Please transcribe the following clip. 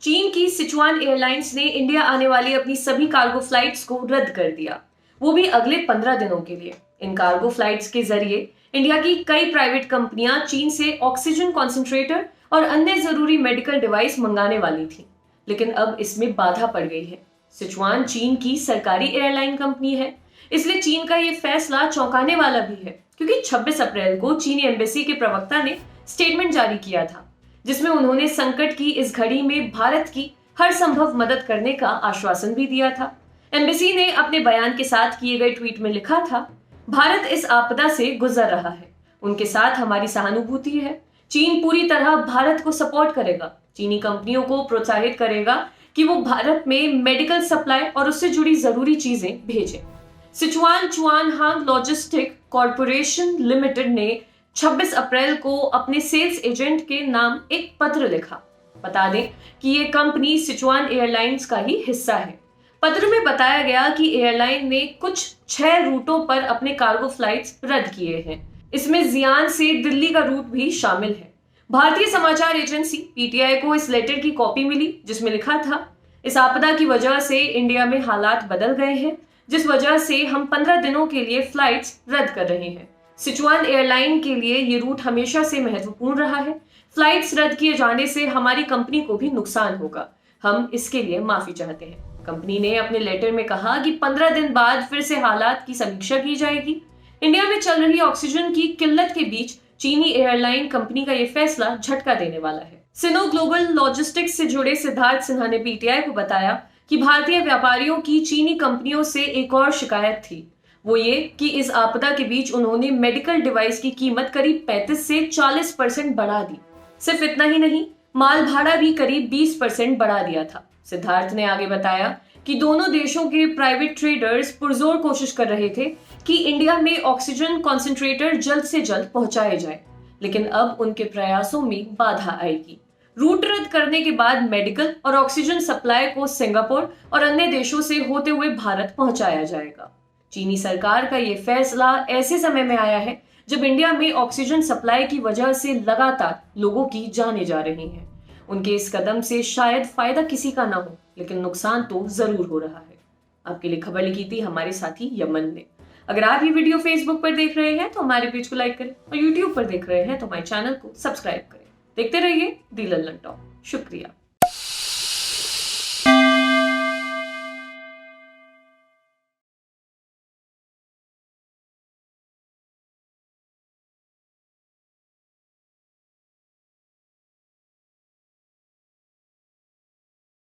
चीन की Sichuan airlines ने इंडिया आने वाली अपनी सभी कार्गो फ्लाइट्स को रद्द कर दिया, वो भी अगले 15 दिनों के लिए। इन कार्गो फ्लाइट्स के जरिए इंडिया की कई प्राइवेट कंपनियां चीन से ऑक्सीजन कॉन्सेंट्रेटर और अन्य जरूरी मेडिकल डिवाइस मंगाने वाली थी, लेकिन अब इसमें बाधा पड़ गई है। सिचुआन चीन की सरकारी एयरलाइन कंपनी है, इसलिए चीन का ये फैसला चौंकाने वाला भी है, क्योंकि 26 अप्रैल को चीनी एम्बेसी के प्रवक्ता ने स्टेटमेंट जारी किया था, जिसमें उन्होंने संकट की इस घड़ी में भारत की हर संभव मदद करने का आश्वासन भी दिया था। एम्बेसी ने अपने बयान के साथ किए गए ट्वीट में लिखा था, भारत इस आपदा से गुजर रहा है, उनके साथ हमारी सहानुभूति है। चीन पूरी तरह भारत को सपोर्ट करेगा, चीनी कंपनियों को प्रोत्साहित करेगा कि वो भारत में मेडिकल सप्लाई और उससे जुड़ी जरूरी चीजें भेजें। सिचुआन चुआनहांग लॉजिस्टिक कॉरपोरेशन लिमिटेड ने 26 अप्रैल को अपने सेल्स एजेंट के नाम एक पत्र लिखा। बता दें कि ये कंपनी सिचुआन एयरलाइंस का ही हिस्सा है। पत्र में बताया गया कि एयरलाइन ने कुछ 6 रूटों पर अपने कार्गो फ्लाइट्स रद्द किए हैं। इसमें जियान से दिल्ली का रूट भी शामिल है। भारतीय समाचार एजेंसी पीटीआई को इस लेटर की कॉपी मिली, जिसमें लिखा था, इस आपदा की वजह से इंडिया में हालात बदल गए हैं, जिस वजह से हम 15 दिनों के लिए फ्लाइट्स रद्द कर रहे हैं। सिचुआन एयरलाइन के लिए ये रूट हमेशा से महत्वपूर्ण रहा है। फ्लाइट्स रद्द किए जाने से हमारी कंपनी को भी नुकसान होगा, हम इसके लिए माफी चाहते हैं। कंपनी ने अपने लेटर में कहा कि 15 दिन बाद फिर से हालात की समीक्षा की जाएगी। इंडिया में चल रही ऑक्सीजन की किल्लत के बीच चीनी एयरलाइन कंपनी का यह फैसला झटका देने वाला है। सिनो ग्लोबल लॉजिस्टिक्स से जुड़े सिद्धार्थ सिन्हा ने पीटीआई को बताया कि भारतीय व्यापारियों की चीनी कंपनियों से एक और शिकायत थी, वो ये कि इस आपदा के बीच उन्होंने मेडिकल डिवाइस की कीमत करीब 35 से 40% बढ़ा दी। सिर्फ इतना ही नहीं, माल भाड़ा भी करीब 20% बढ़ा दिया था। सिद्धार्थ ने आगे बताया कि दोनों देशों के प्राइवेट ट्रेडर्स पुरजोर कोशिश कर रहे थे कि इंडिया में ऑक्सीजन कॉन्सेंट्रेटर जल्द से जल्द पहुंचाए जाए, लेकिन अब उनके प्रयासों में बाधा आएगी। रूट रद्द करने के बाद मेडिकल और ऑक्सीजन सप्लाई को सिंगापुर और अन्य देशों से होते हुए भारत पहुंचाया जाएगा। चीनी सरकार का यह फैसला ऐसे समय में आया है जब इंडिया में ऑक्सीजन सप्लाई की वजह से लगातार लोगों की जानें जा रही हैं। उनके इस कदम से शायद फायदा किसी का ना हो, लेकिन नुकसान तो जरूर हो रहा है। आपके लिए खबर लिखी थी हमारे साथी यमन ने। अगर आप ये वीडियो फेसबुक पर देख रहे हैं तो हमारे पेज को लाइक करें, और यूट्यूब पर देख रहे हैं तो हमारे चैनल को सब्सक्राइब करें। देखते रहिए दी लल्लन टॉक। शुक्रिया।